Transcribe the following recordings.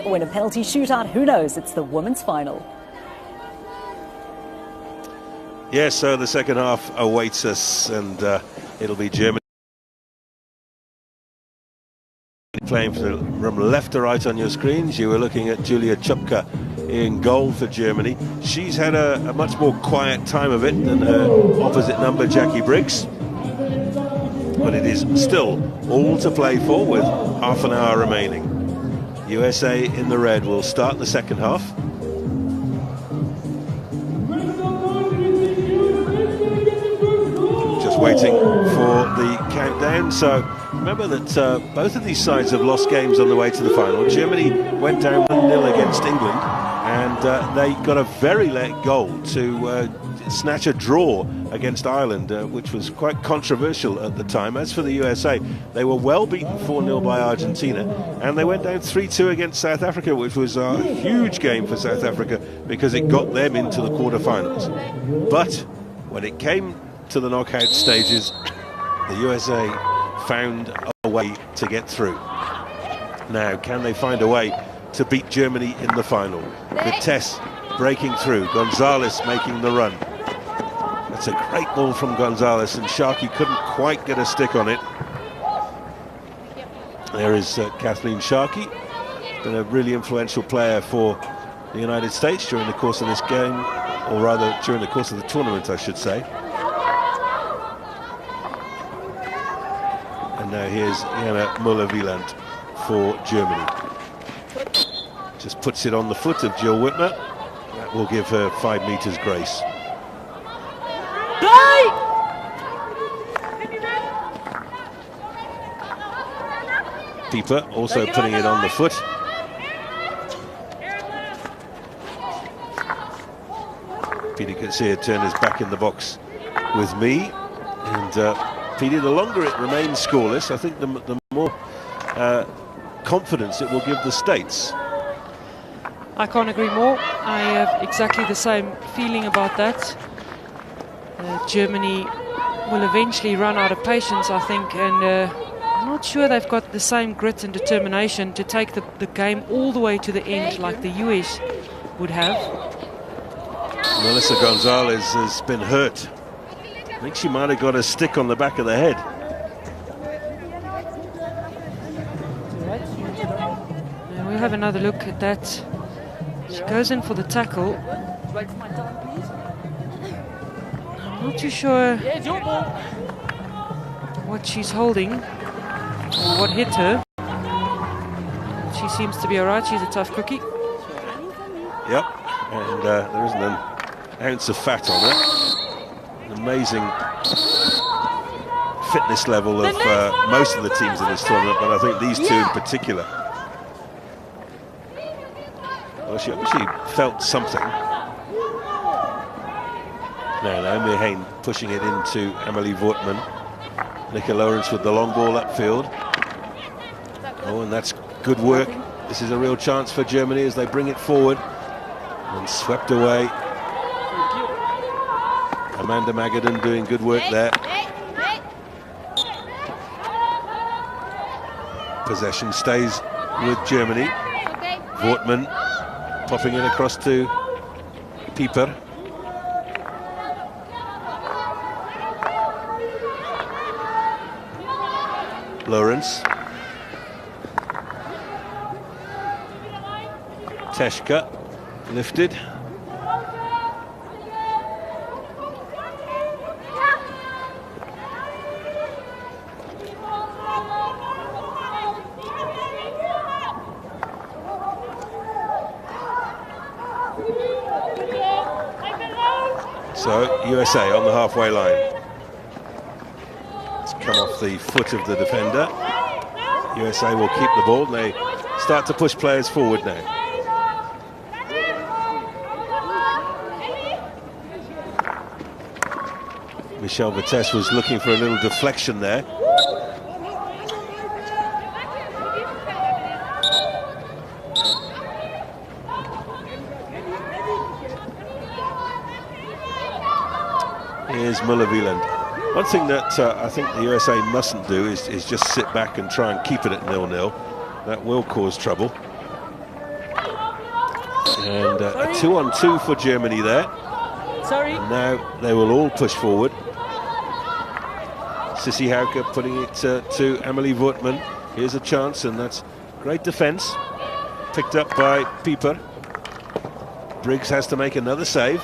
win a penalty shootout. Who knows? It's the women's final. Yes, so the second half awaits us, and it'll be Germany playing from left to right on your screens. You were looking at Julia Czupka in goal for Germany. She's had a much more quiet time of it than her opposite number, Jackie Briggs. But it is still all to play for with half an hour remaining. USA in the red will start the second half. Just waiting for the countdown. So remember that both of these sides have lost games on the way to the final. Germany went down 1-0 against England, and they got a very late goal to snatch a draw against Ireland, which was quite controversial at the time. As for the USA, they were well beaten 4-0 by Argentina, and they went down 3-2 against South Africa, which was a huge game for South Africa because it got them into the quarterfinals. But when it came to the knockout stages, the USA found a way to get through. Now, can they find a way to beat Germany in the final? Vitesse breaking through, Gonzalez making the run. That's a great ball from Gonzalez, and Sharkey couldn't quite get a stick on it. There is Kathleen Sharkey, been a really influential player for the United States during the course of this game, or rather during the course of the tournament, I should say. And now here's Jana Müller-Wieland for Germany. Just puts it on the foot of Jill Whitmer. That will give her 5 meters grace. Pieper also putting it on the foot. Peter Turner's back in the box with me. And Peter, the longer it remains scoreless, I think the more confidence it will give the States. I can't agree more. I have exactly the same feeling about that. Germany will eventually run out of patience, I think, and I'm not sure they've got the same grit and determination to take the game all the way to the end like the US would have. Melissa Gonzalez has been hurt. I think she might have got a stick on the back of the head. Now we'll have another look at that. She goes in for the tackle. I'm not too sure what she's holding or what hit her. She seems to be alright. She's a tough cookie. Yep, and there isn't an ounce of fat on her. An amazing fitness level of most of the teams in this tournament, but I think these two in particular. Well, she obviously felt something. Now Naomi Hain pushing it into Amelie Wortmann. Nika Lawrence with the long ball upfield. Oh, and that's good work. This is a real chance for Germany as they bring it forward. And swept away. Amanda Magadan doing good work there. Possession stays with Germany. Wortmann popping it across to Pieper. Lawrence. Teshka lifted. So USA on the halfway line. It's come off the foot of the defender. USA will keep the ball and they start to push players forward now. Michelle Vitesse was looking for a little deflection there. Here's Müller-Wieland. One thing that I think the USA mustn't do is just sit back and try and keep it at 0-0. That will cause trouble. And a 2-on-2 for Germany there. Sorry. And now they will all push forward. Sissy Hauke putting it to Emily Wortmann. Here's a chance, and that's great defence. Picked up by Pieper. Briggs has to make another save.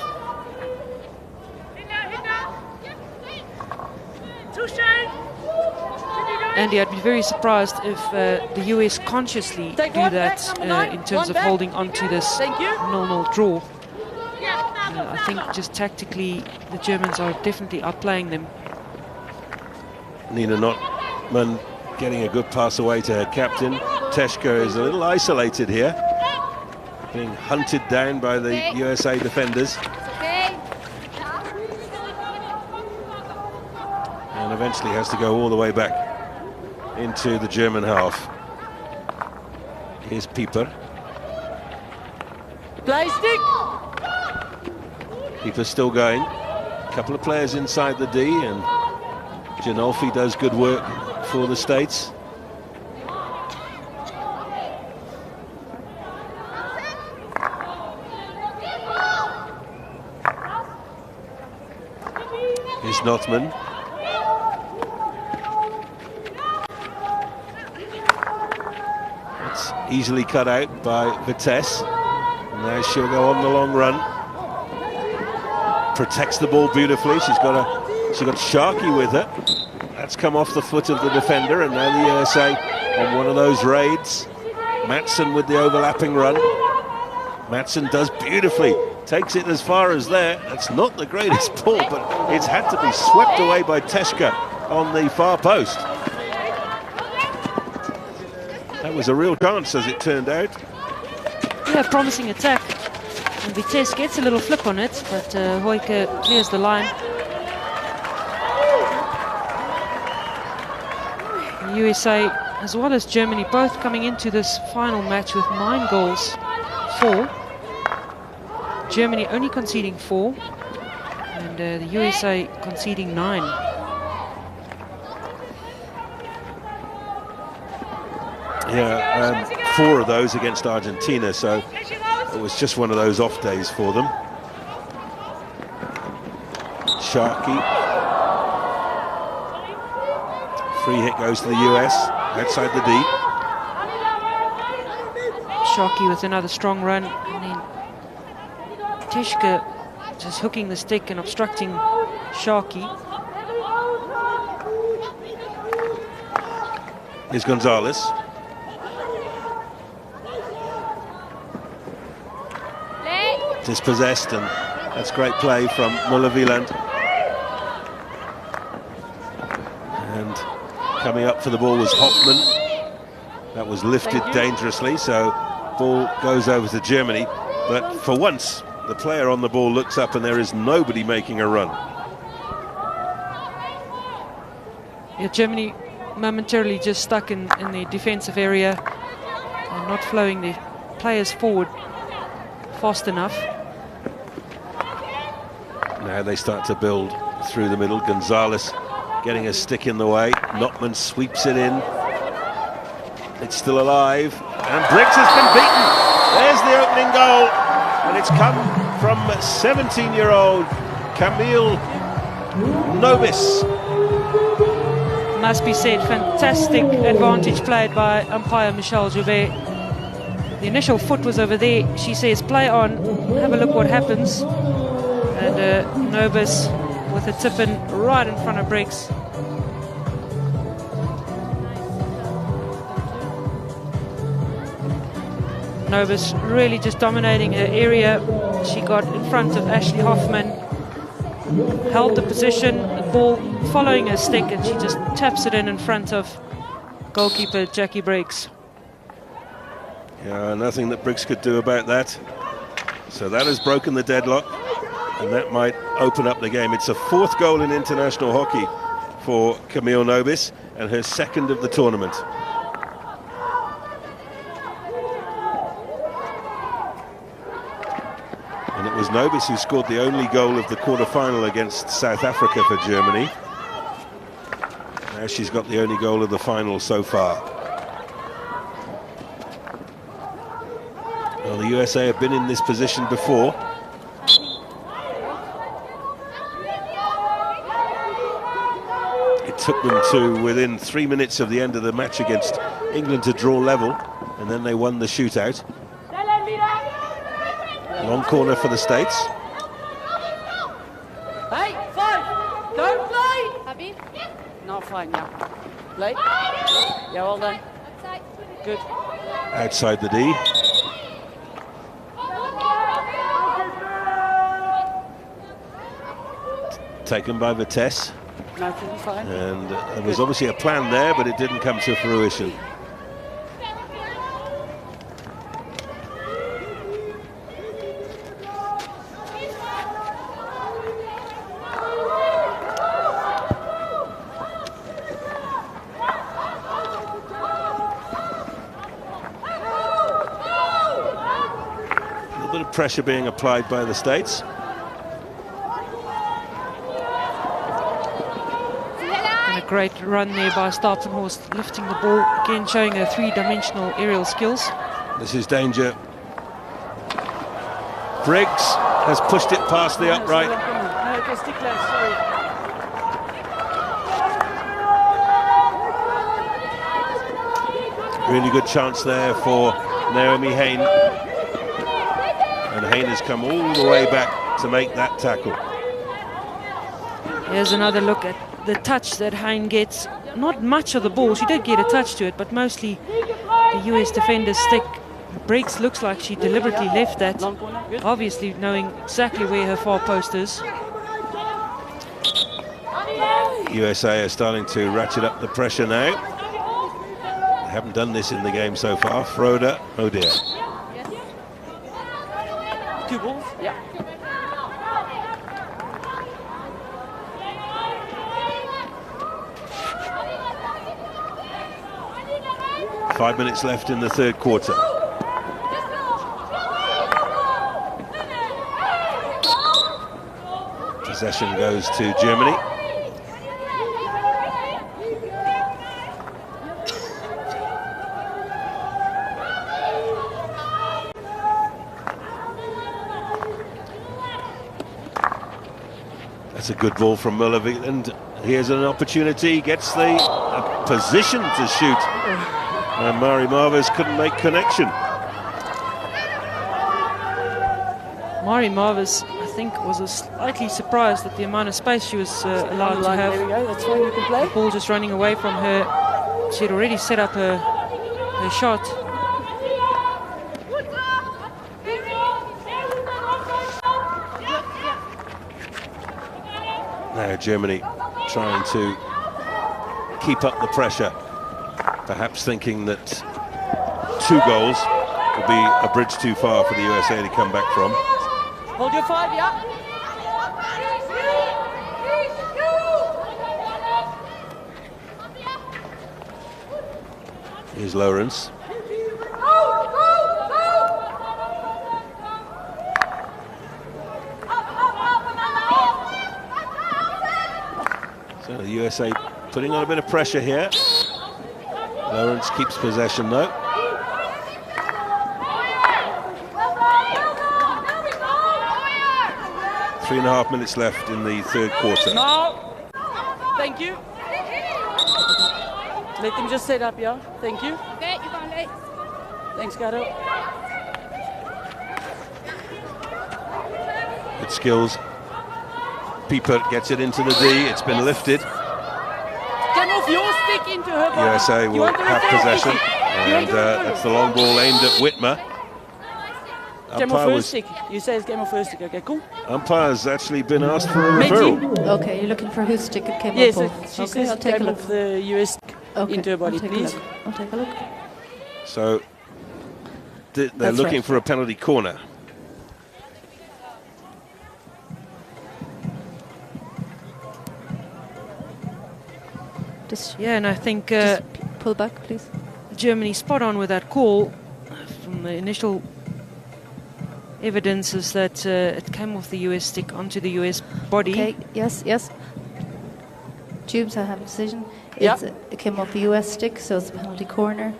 Andy, I'd be very surprised if the US consciously do that in terms of holding on to this 0-0 draw. I think just tactically the Germans are definitely outplaying them. Nina Notman getting a good pass away to her captain. Teshka is a little isolated here, being hunted down by the USA defenders. And eventually has to go all the way back into the German half. Here's Pieper. Pieper's still going. A couple of players inside the D, and Ginolfi does good work for the States. Here's Notman. It's easily cut out by Vitesse. Now she'll go on the long run. Protects the ball beautifully. She got Sharkey with her. That's come off the foot of the defender, and now the USA on one of those raids. Matson with the overlapping run. Matson does beautifully. Takes it as far as there. That's not the greatest ball, but it's had to be swept away by Teshka on the far post. That was a real chance, as it turned out. Yeah, promising attack. And Vitesse gets a little flip on it, but Hoyke clears the line. The USA, as well as Germany, both coming into this final match with 9 goals, 4. Germany only conceding 4, and the USA conceding 9. Yeah, 4 of those against Argentina, so it was just one of those off days for them. Sharkey. Free hit goes to the US, outside the D. Sharkey with another strong run, and then Teshka just hooking the stick and obstructing Sharkey. Here's Gonzalez. Dispossessed, and that's great play from Muller-Wieland. And coming up for the ball was Hoffmann. That was lifted dangerously, so ball goes over to Germany. But for once, the player on the ball looks up and there is nobody making a run. Yeah, Germany momentarily just stuck in the defensive area and not flowing the players forward fast enough. Now they start to build through the middle. Gonzalez getting a stick in the way. Notman sweeps it in. It's still alive. And Briggs has been beaten. There's the opening goal. And it's come from 17-year-old Camille Nobis. Must be said, fantastic advantage played by umpire Michelle Joubert. The initial foot was over there. She says, play on, have a look what happens. And Nobis with a tip-in right in front of Briggs. Nobis really just dominating her area. She got in front of Ashley Hoffmann, held the position, the ball following her stick, and she just taps it in front of goalkeeper Jackie Briggs. Yeah, nothing that Briggs could do about that. So that has broken the deadlock, and that might open up the game. It's a 4th goal in international hockey for Camille Nobis, and her 2nd of the tournament. And it was Nobis who scored the only goal of the quarter-final against South Africa for Germany. Now she's got the only goal of the final so far. Well, the USA have been in this position before. It took them to within 3 minutes of the end of the match against England to draw level, and then they won the shootout. Long corner for the States. Hey, fine. Don't play. Happy? No, fine, yeah. Play. Yeah, well done. Good. Outside the D. Taken by Vitesse. Nothing, fine. And there was obviously a plan there, but it didn't come to fruition. A little bit of pressure being applied by the States. Great run there by Stapenhorst, lifting the ball, again showing her three-dimensional aerial skills. This is danger. Briggs has pushed it past the upright. No, it was Stickler, sorry. Really good chance there for Naomi Hayne. And Hayne has come all the way back to make that tackle. Here's another look at the touch that Hayne gets. Not much of the ball, she did get a touch to it, but mostly the US defender's stick. Briggs looks like she deliberately left that, obviously knowing exactly where her far post is. USA are starting to ratchet up the pressure now. They haven't done this in the game so far. Froda, oh dear. 2 balls, yeah. Five minutes left in the third quarter. Possession goes to Germany. That's a good ball from Muller, and here's an opportunity, gets the position to shoot. And Mari Marvis couldn't make connection. Mari Marvis, I think, was slightly surprised at the amount of space she was allowed to have. There we go, that's fine, you can play. The ball just running away from her. She had already set up her shot. Now Germany trying to keep up the pressure. Perhaps thinking that 2 goals will be a bridge too far for the USA to come back from. Hold your 5, yeah. Here's Lawrence. So the USA putting on a bit of pressure here. Lawrence keeps possession though. Three and a half minutes left in the third quarter. No. Thank you. Let them just set up, yeah. Thank you. Okay, you're going late. Thanks, Gato. Good skills. Pieper gets it into the D. It's been lifted. Get off your stick into her body. USA will have possession, and that's the long ball aimed at Whitmer. Game of first stick. You say it's game of first stick. Okay, cool. Umpire's actually been asked for a referral. Okay, you're looking for whose stick it came yes, off of? She Okay, says I'll take a game look. of the US stick into her body, please. I'll take a look. So they're That's looking right. for a penalty corner. Yeah, and I think Just pull back, please. Germany spot on with that call. From the initial evidence is that it came off the US stick onto the US body. Okay, yes. Tubes, I have a decision. Yeah. It came off the US stick, so it's a penalty corner.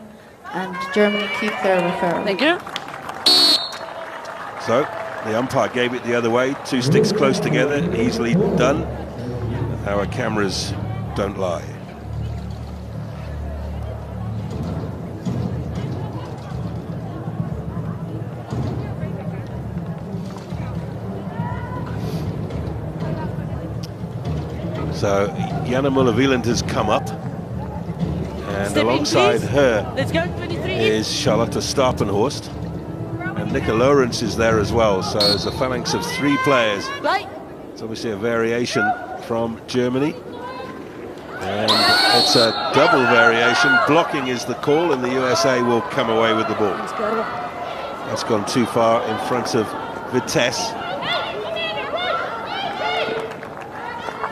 And Germany keep their referral. Thank you. So the umpire gave it the other way. 2 sticks close together, easily done. Our cameras don't lie. So Jana Muller-Wieland has come up, and Step in, alongside please. her Let's go, 23. is Charlotte Stapenhorst, and Nika Lawrence is there as well. So there's a phalanx of 3 players. Play. It's obviously a variation from Germany, and it's a double variation. Blocking is the call, and the USA will come away with the ball. That's gone too far in front of Vitesse,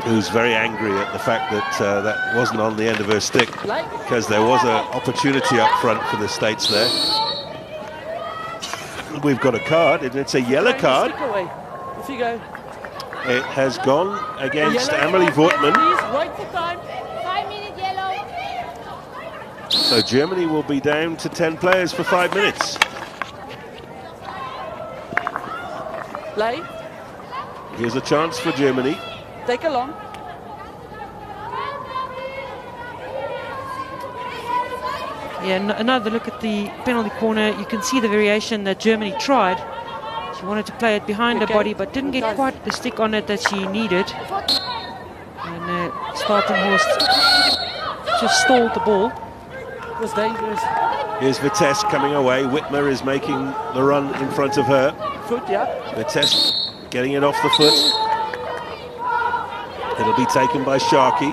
who's very angry at the fact that that wasn't on the end of her stick, because there was an opportunity up front for the States there. We've got a card, and it's a yellow card. Off you go. It has gone against Amelie Wortmann. Please, wait for time. 5-minute yellow. So Germany will be down to 10 players for 5 minutes. Play. Here's a chance for Germany. Take along. Yeah, another look at the penalty corner. You can see the variation that Germany tried. She wanted to play it behind her body, but didn't get quite the stick on it that she needed. And Stapenhorst just stalled the ball. It was dangerous. Here's Vitesse coming away. Whitmer is making the run in front of her. Foot, yeah. Vitesse getting it off the foot. It'll be taken by Sharkey.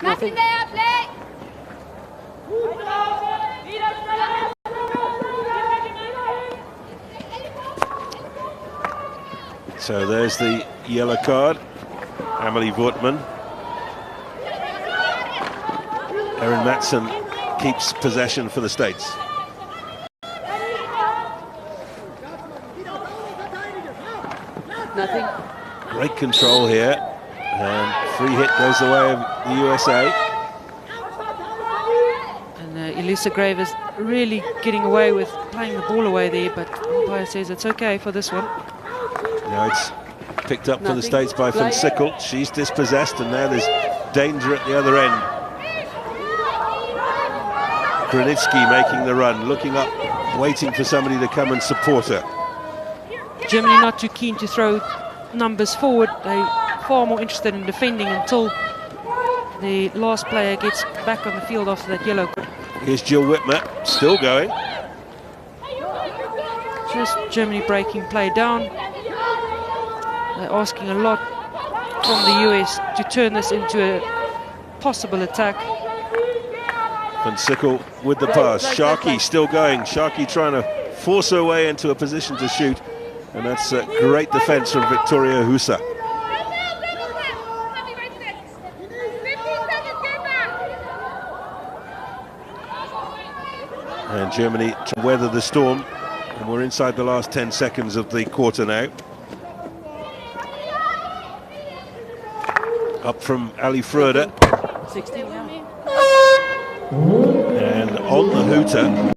Nothing there, play. So there's the yellow card. Amelie Wortmann. Erin Matson keeps possession for the States. Nothing. Great control here, and free hit goes the way of the USA. And Elisa Grave is really getting away with playing the ball away there, but the umpire says it's okay for this one. Now it's picked up for the States by Van Sickle. She's dispossessed, and now there's danger at the other end. Kranitsky making the run, looking up, waiting for somebody to come and support her. Germany not too keen to throw numbers forward. They're far more interested in defending until the last player gets back on the field after that yellow card. Here's Jill Whitmer, still going. Just Germany breaking play down. They're asking a lot from the US to turn this into a possible attack. Van Sickle with the pass. Sharkey still going. Sharkey trying to force her way into a position to shoot. And that's a great defense from Victoria Husa. And Germany to weather the storm. And we're inside the last 10 seconds of the quarter now. Up from Ali Fröder. 16, yeah. And on the hooter.